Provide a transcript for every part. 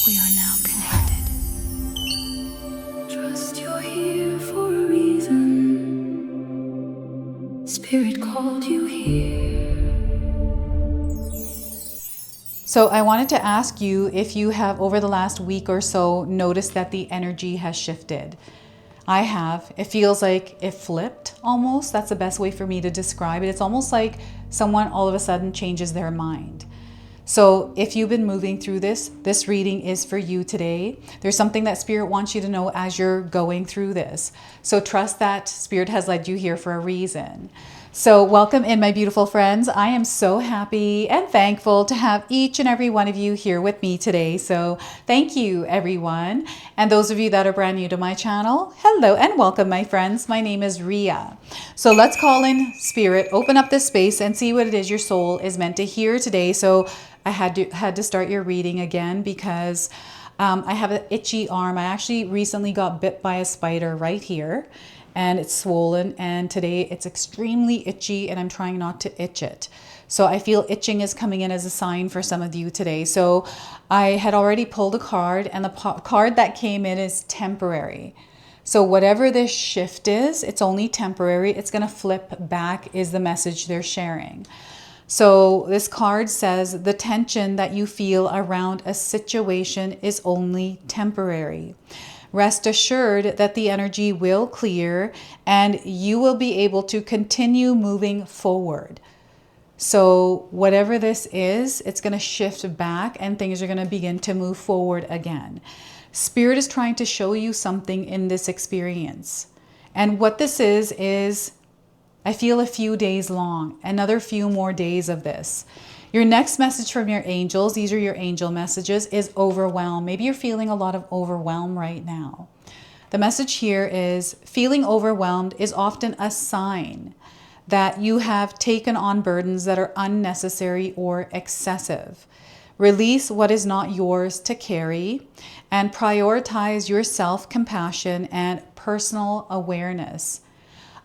We are now connected. Trust you're here for a reason. Spirit called you here. So I wanted to ask you if you have, over the last week or so, noticed that the energy has shifted. I have. It feels like it flipped almost. That's the best way for me to describe it. It's almost like someone all of a sudden changes their mind. So if you've been moving through this reading is for you today. There's something that Spirit wants you to know as you're going through this. So trust that Spirit has led you here for a reason. So welcome in, my beautiful friends. I am so happy and thankful to have each and every one of you here with me today. So thank you, everyone. And those of you that are brand new to my channel, hello and welcome, my friends. My name is Ria. So let's call in Spirit, open up this space and see what it is your soul is meant to hear today. So I had to start your reading again because I have an itchy arm. I actually recently got bit by a spider right here. And it's swollen, and today it's extremely itchy, and I'm trying not to itch it. So I feel itching is coming in as a sign for some of you today. So I had already pulled a card, and the card that came in is temporary. So whatever this shift is, it's only temporary. It's going to flip back is the message they're sharing. So this card says the tension that you feel around a situation is only temporary. Rest assured that the energy will clear and you will be able to continue moving forward. So whatever this is, it's going to shift back and things are going to begin to move forward again. Spirit is trying to show you something in this experience. And what this is I feel a few days long, another few more days of this. Your next message from your angels, these are your angel messages, is overwhelm. Maybe you're feeling a lot of overwhelm right now. The message here is feeling overwhelmed is often a sign that you have taken on burdens that are unnecessary or excessive. Release what is not yours to carry and prioritize your self-compassion and personal awareness.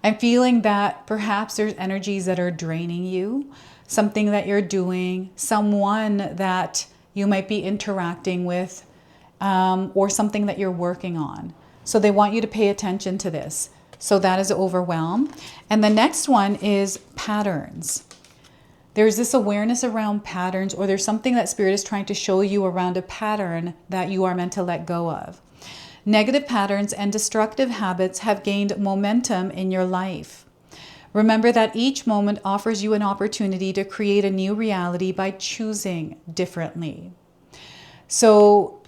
I'm feeling that perhaps there's energies that are draining you, something that you're doing, someone that you might be interacting with, or something that you're working on. So they want you to pay attention to this. So that is overwhelm. And the next one is patterns. There's this awareness around patterns, or there's something that Spirit is trying to show you around a pattern that you are meant to let go of. Negative patterns and destructive habits have gained momentum in your life. Remember that each moment offers you an opportunity to create a new reality by choosing differently. So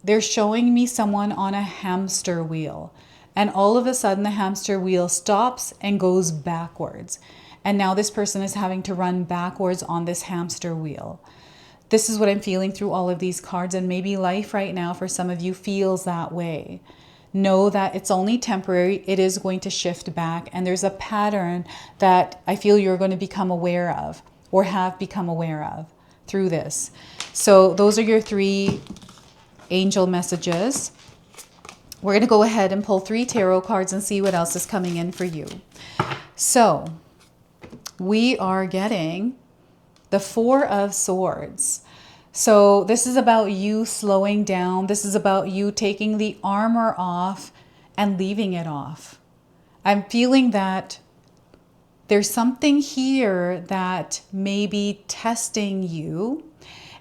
they're showing me someone on a hamster wheel, and all of a sudden the hamster wheel stops and goes backwards. And now this person is having to run backwards on this hamster wheel. This is what I'm feeling through all of these cards, and maybe life right now for some of you feels that way. Know that it's only temporary. It is going to shift back, and there's a pattern that I feel you're going to become aware of or have become aware of through this. So those are your three angel messages. We're going to go ahead and pull 3 tarot cards and see what else is coming in for you. So we are getting the 4 of Swords. So this is about you slowing down. This is about you taking the armor off and leaving it off. I'm feeling that there's something here that may be testing you,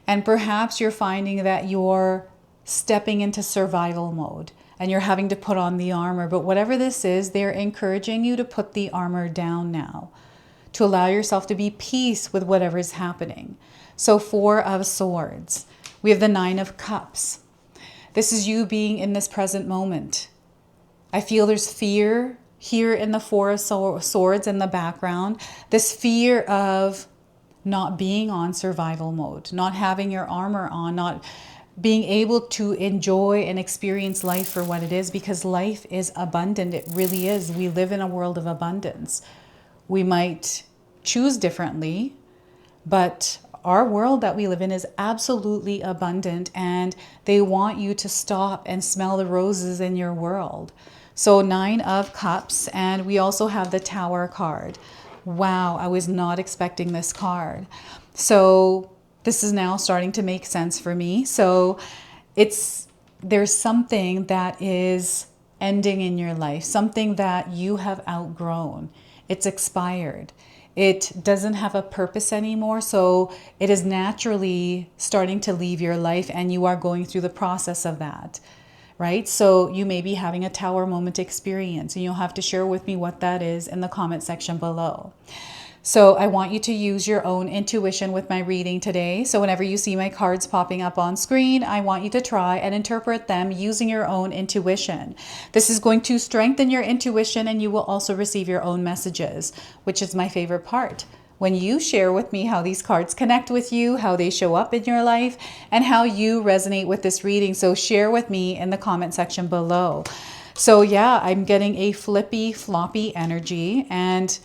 and perhaps you're finding that you're stepping into survival mode and you're having to put on the armor. But whatever this is, they're encouraging you to put the armor down now, to allow yourself to be peace with whatever is happening. So 4 of Swords. We have the 9 of Cups. This is you being in this present moment. I feel there's fear here in the 4 of Swords in the background. This fear of not being on survival mode, not having your armor on, not being able to enjoy and experience life for what it is, because life is abundant. It really is. We live in a world of abundance. We might choose differently, but our world that we live in is absolutely abundant, and they want you to stop and smell the roses in your world. So 9 of Cups, and we also have the Tower card. Wow, I was not expecting this card. So this is now starting to make sense for me. So there's something that is ending in your life, something that you have outgrown. It's expired. It doesn't have a purpose anymore. So it is naturally starting to leave your life, and you are going through the process of that, right? So you may be having a tower moment experience, and you'll have to share with me what that is in the comment section below. So I want you to use your own intuition with my reading today. So whenever you see my cards popping up on screen, I want you to try and interpret them using your own intuition. This is going to strengthen your intuition, and you will also receive your own messages, which is my favorite part. When you share with me how these cards connect with you, how they show up in your life, and how you resonate with this reading. So share with me in the comment section below. So yeah, I'm getting a flippy, floppy energy, and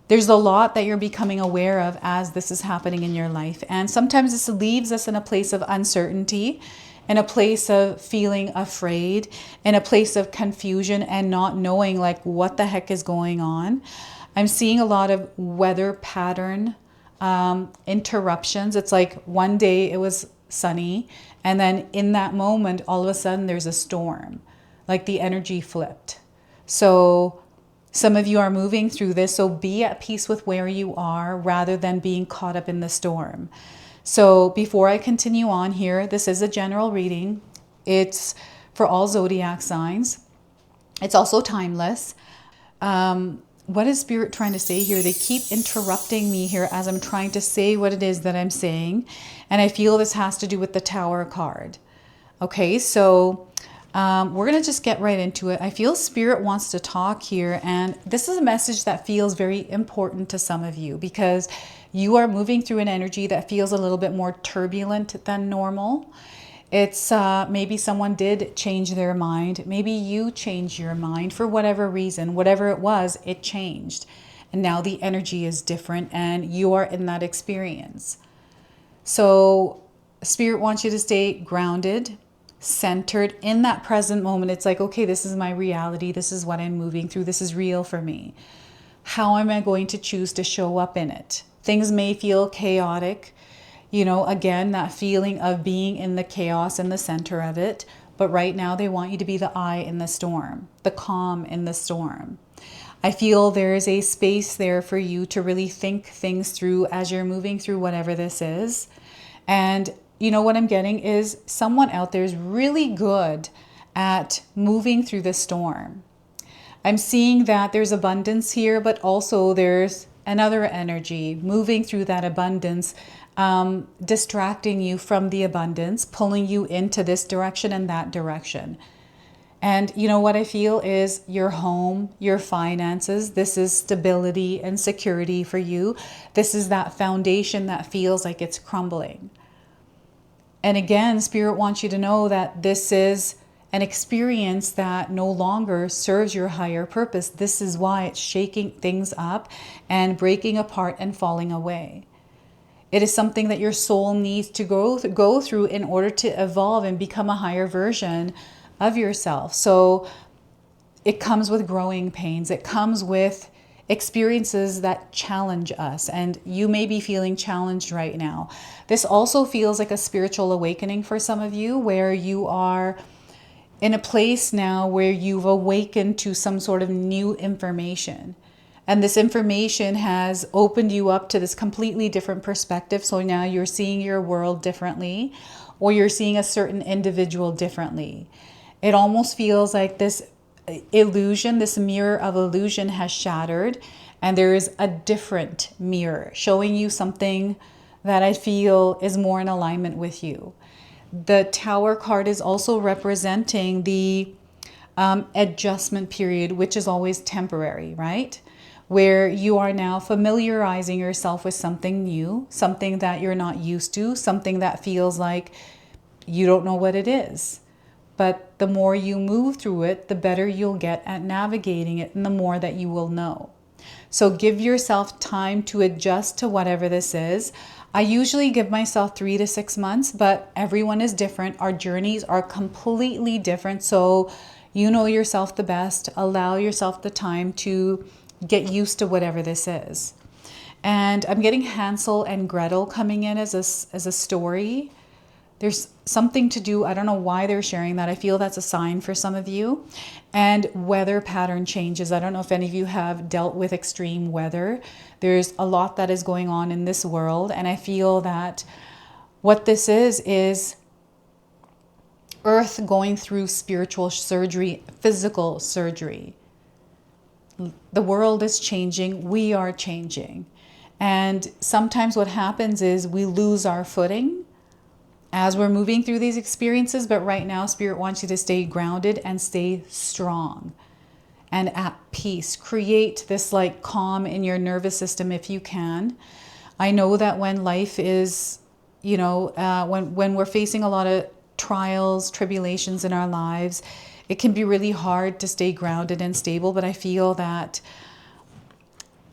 there's a lot that you're becoming aware of as this is happening in your life. And sometimes this leaves us in a place of uncertainty, in a place of feeling afraid, in a place of confusion and not knowing like what the heck is going on. I'm seeing a lot of weather pattern interruptions. It's like one day it was sunny, and then in that moment, all of a sudden there's a storm, like the energy flipped. So some of you are moving through this, so be at peace with where you are rather than being caught up in the storm. So before I continue on here, this is a general reading. It's for all zodiac signs. It's also timeless. What is Spirit trying to say here? They keep interrupting me here as I'm trying to say what it is that I'm saying. And I feel this has to do with the Tower card. Okay, so we're going to just get right into it. I feel Spirit wants to talk here, and this is a message that feels very important to some of you because you are moving through an energy that feels a little bit more turbulent than normal. It's maybe someone did change their mind. Maybe you changed your mind for whatever reason. Whatever it was, it changed. And now the energy is different, and you are in that experience. So Spirit wants you to stay grounded, centered in that present moment. It's like, okay, this is my reality. This is what I'm moving through. This is real for me. How am I going to choose to show up in it? Things may feel chaotic. You know, again, that feeling of being in the chaos in the center of it. But right now they want you to be the eye in the storm, the calm in the storm. I feel there is a space there for you to really think things through as you're moving through whatever this is. And you know what I'm getting is someone out there is really good at moving through the storm. I'm seeing that there's abundance here, but also there's another energy moving through that abundance, distracting you from the abundance, pulling you into this direction and that direction. And you know what I feel is your home, your finances, this is stability and security for you. This is that foundation that feels like it's crumbling. And again, Spirit wants you to know that this is an experience that no longer serves your higher purpose. This is why it's shaking things up and breaking apart and falling away. It is something that your soul needs to go through in order to evolve and become a higher version of yourself. So it comes with growing pains. It comes with experiences that challenge us, and you may be feeling challenged right now. This also feels like a spiritual awakening for some of you, where you are in a place now where you've awakened to some sort of new information, and this information has opened you up to this completely different perspective. So now you're seeing your world differently, or you're seeing a certain individual differently. It almost feels like this illusion, this mirror of illusion has shattered, and there is a different mirror showing you something that I feel is more in alignment with you. The Tower card is also representing the adjustment period, which is always temporary, right? Where you are now familiarizing yourself with something new, something that you're not used to, something that feels like you don't know what it is. But the more you move through it, the better you'll get at navigating it, and the more that you will know. So give yourself time to adjust to whatever this is. I usually give myself 3 to 6 months, but everyone is different. Our journeys are completely different. So you know yourself the best. Allow yourself the time to get used to whatever this is. And I'm getting Hansel and Gretel coming in as a story. There's something to do. I don't know why they're sharing that. I feel that's a sign for some of you. And weather pattern changes. I don't know if any of you have dealt with extreme weather. There's a lot that is going on in this world. And I feel that what this is Earth going through spiritual surgery, physical surgery. The world is changing. We are changing. And sometimes what happens is we lose our footing as we're moving through these experiences. But right now, Spirit wants you to stay grounded and stay strong and at peace. Create this like calm in your nervous system if you can. I know that when life is, you know, when we're facing a lot of trials, tribulations in our lives, it can be really hard to stay grounded and stable. But I feel that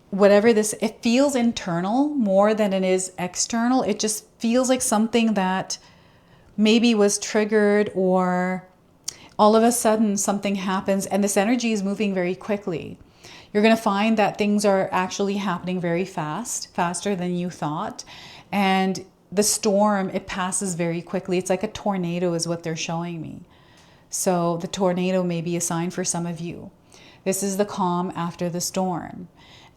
whatever this, it feels internal more than it is external. It just feels like something that maybe was triggered, or all of a sudden something happens and this energy is moving very quickly. You're going to find that things are actually happening very fast, faster than you thought. And the storm, it passes very quickly. It's like a tornado is what they're showing me. So the tornado may be a sign for some of you. This is the calm after the storm.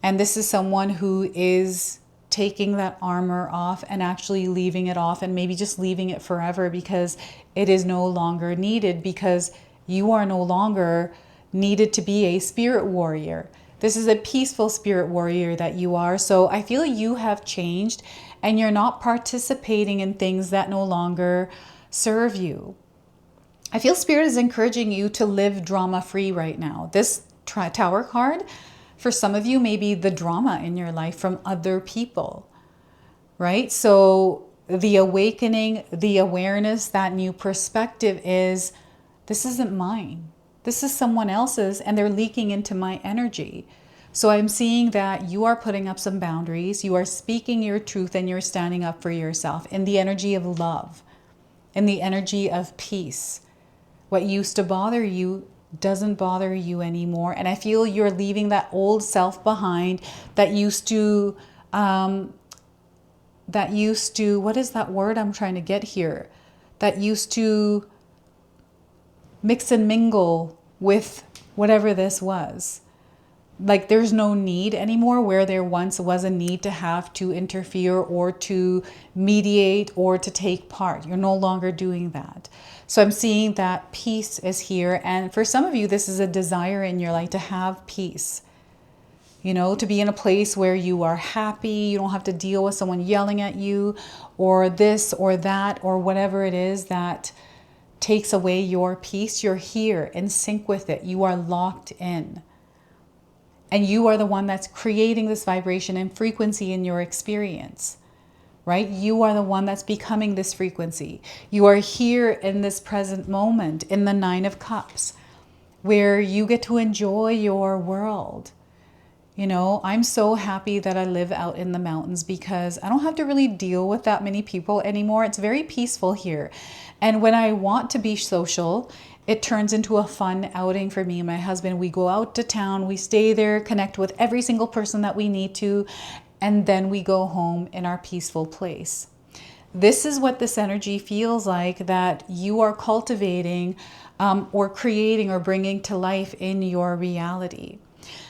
And this is someone who is taking that armor off and actually leaving it off, and maybe just leaving it forever because it is no longer needed, because you are no longer needed to be a spirit warrior. This is a peaceful spirit warrior that you are. So I feel you have changed and you're not participating in things that no longer serve you. I feel Spirit is encouraging you to live drama-free right now. This Tower card, for some of you, may be the drama in your life from other people, right? So the awakening, the awareness, that new perspective is, this isn't mine. This is someone else's, and they're leaking into my energy. So I'm seeing that you are putting up some boundaries. You are speaking your truth and you're standing up for yourself in the energy of love, in the energy of peace. What used to bother you doesn't bother you anymore. And I feel you're leaving that old self behind that used to, what is that word I'm trying to get here? That used to mix and mingle with whatever this was. Like there's no need anymore where there once was a need to have to interfere or to mediate or to take part. You're no longer doing that. So I'm seeing that peace is here. And for some of you, this is a desire in your life to have peace. You know, to be in a place where you are happy. You don't have to deal with someone yelling at you or this or that or whatever it is that takes away your peace. You're here in sync with it. You are locked in. And you are the one that's creating this vibration and frequency in your experience, right? You are the one that's becoming this frequency. You are here in this present moment in the Nine of Cups, where you get to enjoy your world. You know, I'm so happy that I live out in the mountains because I don't have to really deal with that many people anymore. It's very peaceful here. And when I want to be social, it turns into a fun outing for me and my husband. We go out to town, we stay there, connect with every single person that we need to, and then we go home in our peaceful place. This is what this energy feels like that you are cultivating or creating or bringing to life in your reality.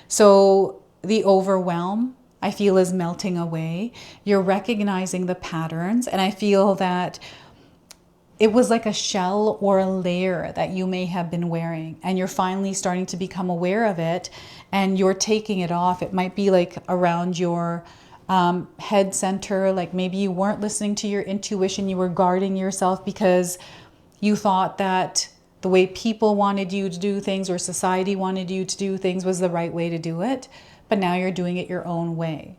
So the overwhelm, I feel, is melting away. You're recognizing the patterns, and I feel that it was like a shell or a layer that you may have been wearing, and you're finally starting to become aware of it and you're taking it off. It might be like around your head center, like maybe you weren't listening to your intuition. You were guarding yourself because you thought that the way people wanted you to do things or society wanted you to do things was the right way to do it. But now you're doing it your own way.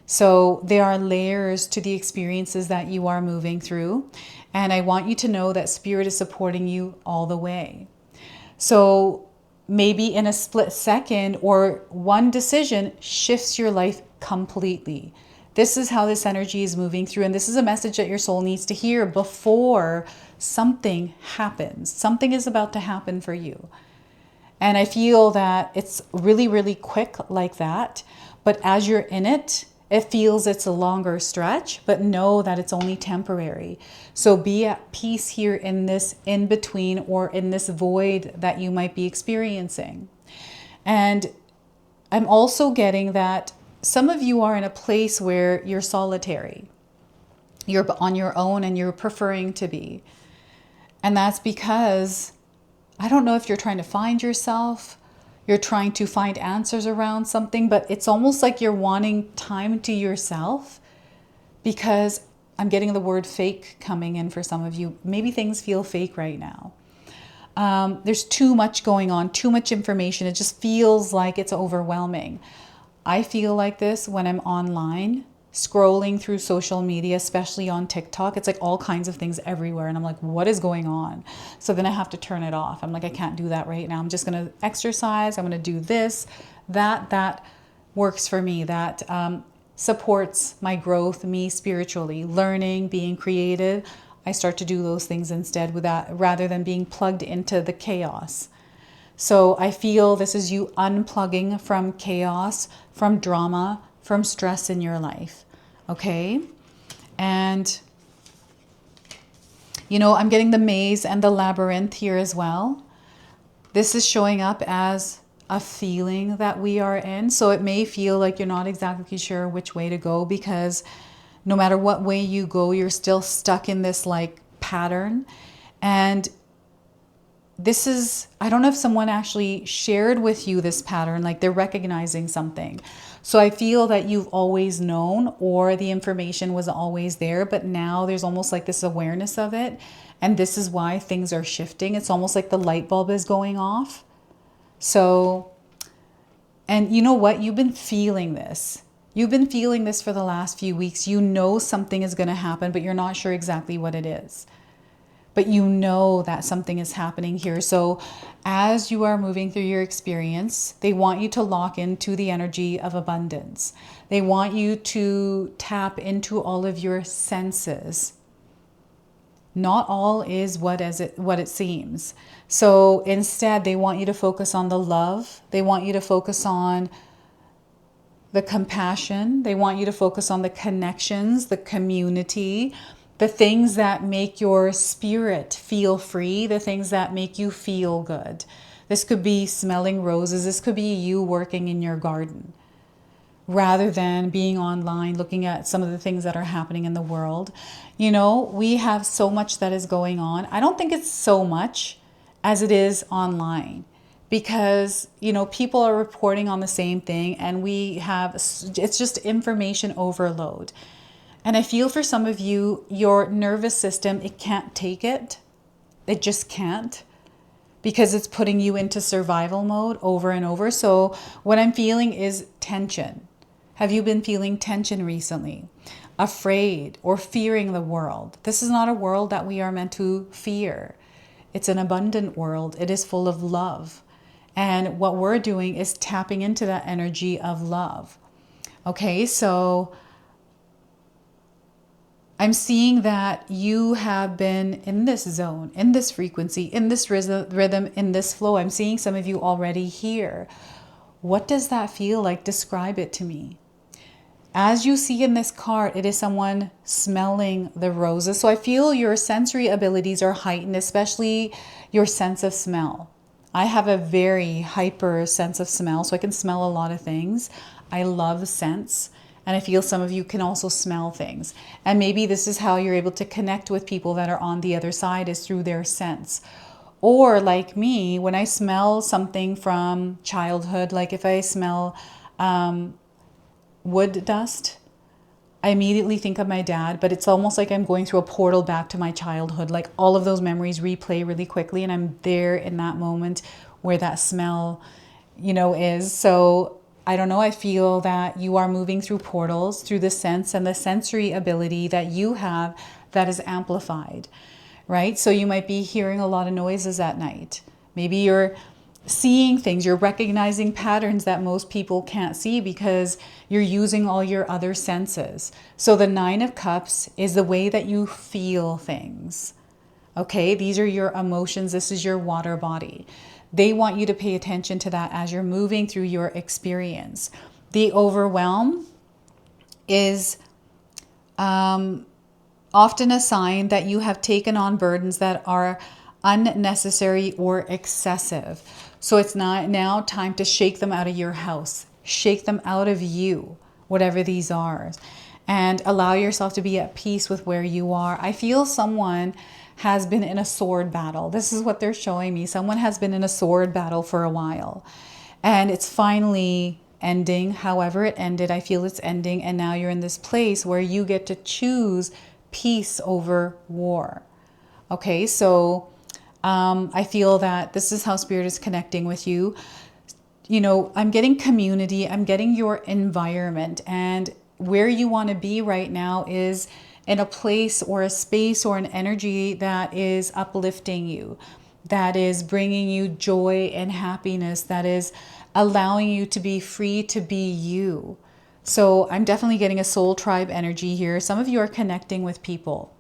So there are layers to the experiences that you are moving through. And I want you to know that Spirit is supporting you all the way. So maybe in a split second or one decision shifts your life completely. This is how this energy is moving through. And this is a message that your soul needs to hear before something happens. Something is about to happen for you. And I feel that it's really, really quick like that. But as you're in it, It feels it's a longer stretch, but know that it's only temporary. So be at peace here in this in between, or in this void that you might be experiencing. And I'm also getting that some of you are in a place where you're solitary. You're on your own and you're preferring to be. And that's because, I don't know if you're trying to find yourself, you're trying to find answers around something, but it's almost like you're wanting time to yourself, because I'm getting the word fake coming in for some of you. Maybe things feel fake right now. There's too much going on, too much information. It just feels like it's overwhelming. I feel like this when I'm online, scrolling through social media, especially on TikTok. It's like all kinds of things everywhere. And I'm like, what is going on? So then I have to turn it off. I'm like, I can't do that right now. I'm just going to exercise. I'm going to do this, that works for me. That supports my growth, me spiritually, learning, being creative. I start to do those things instead with that, rather than being plugged into the chaos. So I feel this is you unplugging from chaos, from drama, from stress in your life. Okay? And, you know, I'm getting the maze and the labyrinth here as well. This is showing up as a feeling that we are in. So it may feel like you're not exactly sure which way to go, because no matter what way you go, you're still stuck in this like pattern. And this is, I don't know if someone actually shared with you this pattern, like they're recognizing something. So I feel that you've always known, or the information was always there, but now there's almost like this awareness of it. And this is why things are shifting. It's almost like the light bulb is going off. So, and you know what? You've been feeling this. You've been feeling this for the last few weeks. You know something is going to happen, but you're not sure exactly what it is. But you know that something is happening here. So as you are moving through your experience, they want you to lock into the energy of abundance. They want you to tap into all of your senses. Not all is what it seems. So instead, they want you to focus on the love. They want you to focus on the compassion. They want you to focus on the connections, the community, the things that make your spirit feel free, the things that make you feel good. This could be smelling roses. This could be you working in your garden, rather than being online looking at some of the things that are happening in the world. You know, we have so much that is going on. I don't think it's so much as it is online, because, you know, people are reporting on the same thing, and it's just information overload. And I feel for some of you, your nervous system, it can't take it. It just can't, because it's putting you into survival mode over and over. So what I'm feeling is tension. Have you been feeling tension recently? Afraid or fearing the world? This is not a world that we are meant to fear. It's an abundant world. It is full of love. And what we're doing is tapping into that energy of love. Okay, so I'm seeing that you have been in this zone, in this frequency, in this rhythm, in this flow. I'm seeing some of you already here. What does that feel like? Describe it to me. As you see in this card, it is someone smelling the roses. So I feel your sensory abilities are heightened, especially your sense of smell. I have a very hyper sense of smell, so I can smell a lot of things. I love scents. And I feel some of you can also smell things. And maybe this is how you're able to connect with people that are on the other side, is through their scents. Or like me, when I smell something from childhood, like if I smell wood dust, I immediately think of my dad, but it's almost like I'm going through a portal back to my childhood. Like all of those memories replay really quickly, and I'm there in that moment where that smell, you know, is. So I don't know, I feel that you are moving through portals, through the sense and the sensory ability that you have that is amplified, right? So you might be hearing a lot of noises at night. Maybe you're seeing things, you're recognizing patterns that most people can't see because you're using all your other senses. So the Nine of Cups is the way that you feel things. Okay, these are your emotions. This is your water body. They want you to pay attention to that as you're moving through your experience. The overwhelm is often a sign that you have taken on burdens that are unnecessary or excessive. So it's not now time to shake them out of your house, shake them out of you, whatever these are, and allow yourself to be at peace with where you are. I feel someone has been in a sword battle. This is what they're showing me. Someone has been in a sword battle for a while, and it's finally ending. However it ended, I feel it's ending, and now you're in this place where you get to choose peace over war. Okay, so I feel that this is how Spirit is connecting with you. You know, I'm getting community, I'm getting your environment, and where you want to be right now is in a place or a space or an energy that is uplifting you, that is bringing you joy and happiness, that is allowing you to be free to be you. So I'm definitely getting a soul tribe energy here. Some of you are connecting with people.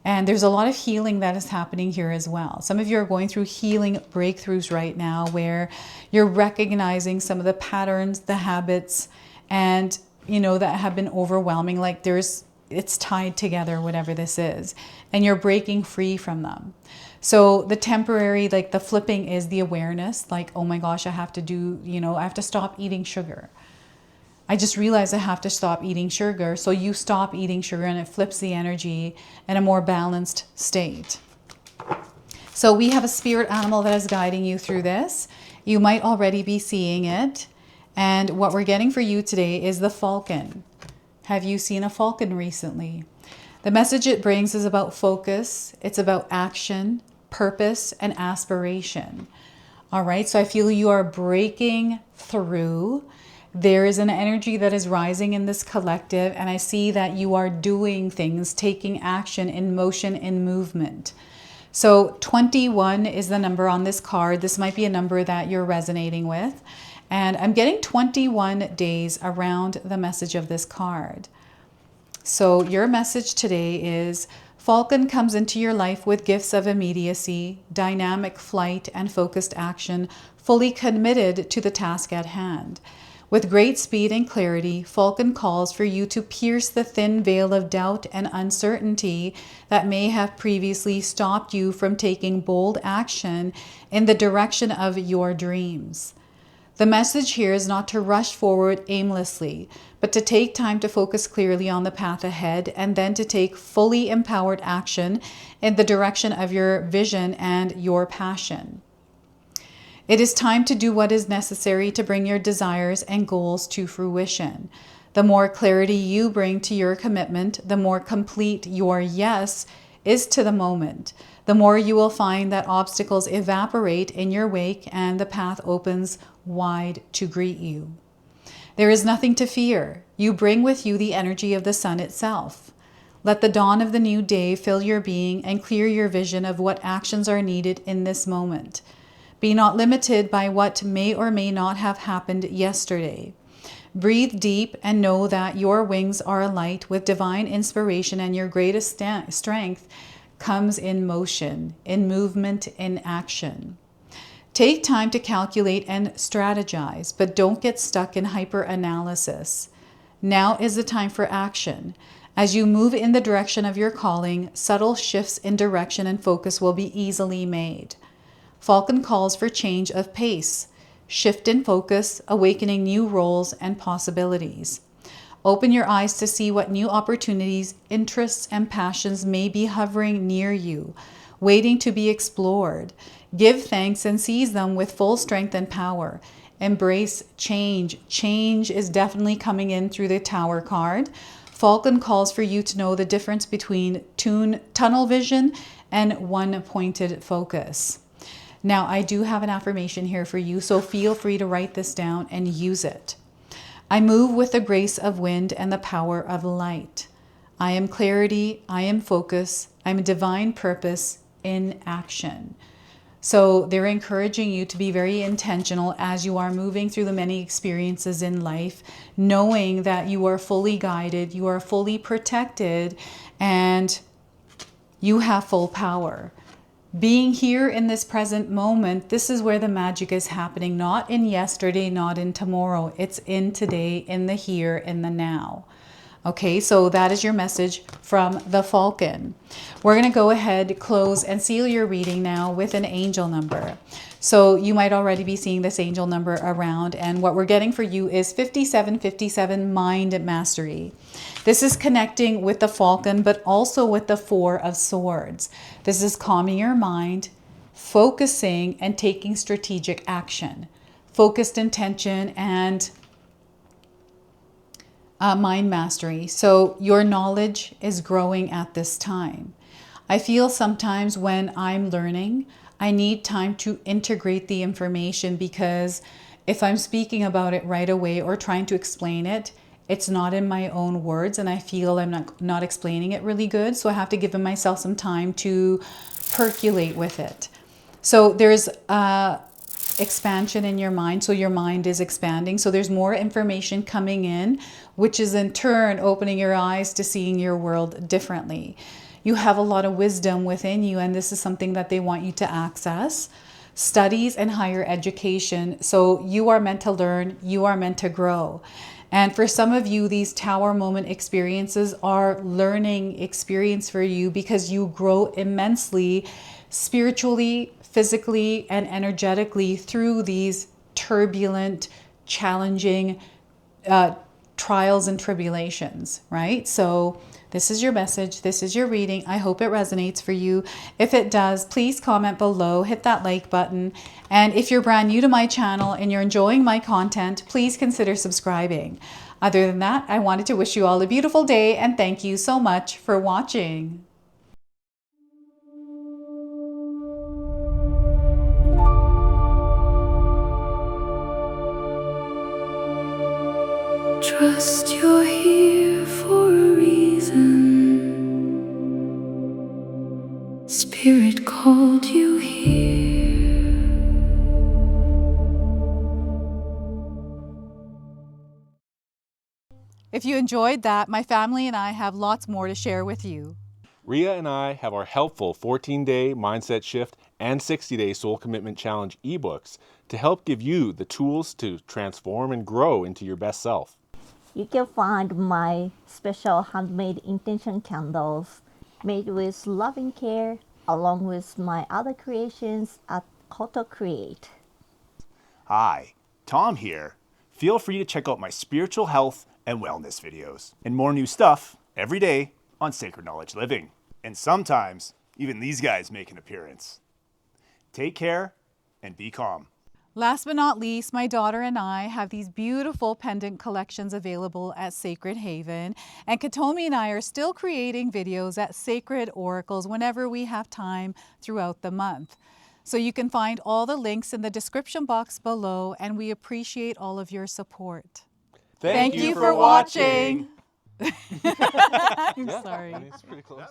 And there's a lot of healing that is happening here as well. Some of you are going through healing breakthroughs right now where you're recognizing some of the patterns, the habits, and you know, that have been overwhelming. Like it's tied together, whatever this is, and you're breaking free from them. So the temporary, like the flipping is the awareness, like, oh my gosh, I have to do, you know, I have to stop eating sugar. I just realized I have to stop eating sugar. So you stop eating sugar and it flips the energy in a more balanced state. So we have a spirit animal that is guiding you through this. You might already be seeing it. And what we're getting for you today is the falcon. Have you seen a falcon recently? The message it brings is about focus. It's about action, purpose, and aspiration. All right, so I feel you are breaking through. There is an energy that is rising in this collective, and I see that you are doing things, taking action in motion, in movement. So 21 is the number on this card. This might be a number that you're resonating with. And I'm getting 21 days around the message of this card. So your message today is Falcon comes into your life with gifts of immediacy, dynamic flight, and focused action, fully committed to the task at hand. With great speed and clarity, Falcon calls for you to pierce the thin veil of doubt and uncertainty that may have previously stopped you from taking bold action in the direction of your dreams. The message here is not to rush forward aimlessly, but to take time to focus clearly on the path ahead and then to take fully empowered action in the direction of your vision and your passion. It is time to do what is necessary to bring your desires and goals to fruition. The more clarity you bring to your commitment, the more complete your yes is to the moment. The more you will find that obstacles evaporate in your wake and the path opens wide to greet you. There is nothing to fear. You bring with you the energy of the sun itself. Let the dawn of the new day fill your being and clear your vision of what actions are needed in this moment. Be not limited by what may or may not have happened yesterday. Breathe deep and know that your wings are alight with divine inspiration, and your greatest strength comes in motion, in movement, in action. Take time to calculate and strategize, but don't get stuck in hyper-analysis. Now is the time for action. As you move in the direction of your calling, subtle shifts in direction and focus will be easily made. Falcon calls for change of pace, shift in focus, awakening new roles and possibilities. Open your eyes to see what new opportunities, interests, and passions may be hovering near you, waiting to be explored. Give thanks and seize them with full strength and power. Embrace change. Change is definitely coming in through the Tower card. Falcon calls for you to know the difference between tunnel vision and one-pointed focus. Now, I do have an affirmation here for you, so feel free to write this down and use it. I move with the grace of wind and the power of light. I am clarity, I am focus, I am divine purpose in action. So they're encouraging you to be very intentional as you are moving through the many experiences in life, knowing that you are fully guided, you are fully protected, and you have full power. Being here in this present moment, this is where the magic is happening, not in yesterday, not in tomorrow. It's in today, in the here, in the now. Okay, so that is your message from the Falcon. We're going to go ahead, close, and seal your reading now with an angel number. So you might already be seeing this angel number around, and what we're getting for you is 5757 Mind Mastery. This is connecting with the Falcon, but also with the Four of Swords. This is calming your mind, focusing, and taking strategic action. Focused intention and mind mastery. So your knowledge is growing at this time. I feel sometimes when I'm learning, I need time to integrate the information, because if I'm speaking about it right away or trying to explain it, it's not in my own words and I feel I'm not explaining it really good. So I have to give myself some time to percolate with it. So there's expansion in your mind. So your mind is expanding. So there's more information coming in, which is in turn opening your eyes to seeing your world differently. You have a lot of wisdom within you, and this is something that they want you to access. Studies and higher education. So you are meant to learn, you are meant to grow. And for some of you, these tower moment experiences are learning experience for you, because you grow immensely spiritually, physically, and energetically through these turbulent, challenging trials and tribulations, right? So this is your message. This is your reading. I hope it resonates for you. If it does, please comment below, hit that like button. And if you're brand new to my channel and you're enjoying my content, please consider subscribing. Other than that, I wanted to wish you all a beautiful day, and thank you so much for watching. Trust you're here for a reason. Spirit called you here. If you enjoyed that, my family and I have lots more to share with you. Ria and I have our helpful 14-day Mindset Shift and 60-day Soul Commitment Challenge ebooks to help give you the tools to transform and grow into your best self. You can find my special handmade intention candles made with loving care, along with my other creations at Koto Create. Hi, Tom here. Feel free to check out my spiritual health and wellness videos and more new stuff every day on Sacred Knowledge Living. And sometimes even these guys make an appearance. Take care and be calm. Last but not least, my daughter and I have these beautiful pendant collections available at Sacred Haven. And Katomi and I are still creating videos at Sacred Oracles whenever we have time throughout the month. So you can find all the links in the description box below, and we appreciate all of your support. Thank you for watching. I'm sorry. It's pretty close.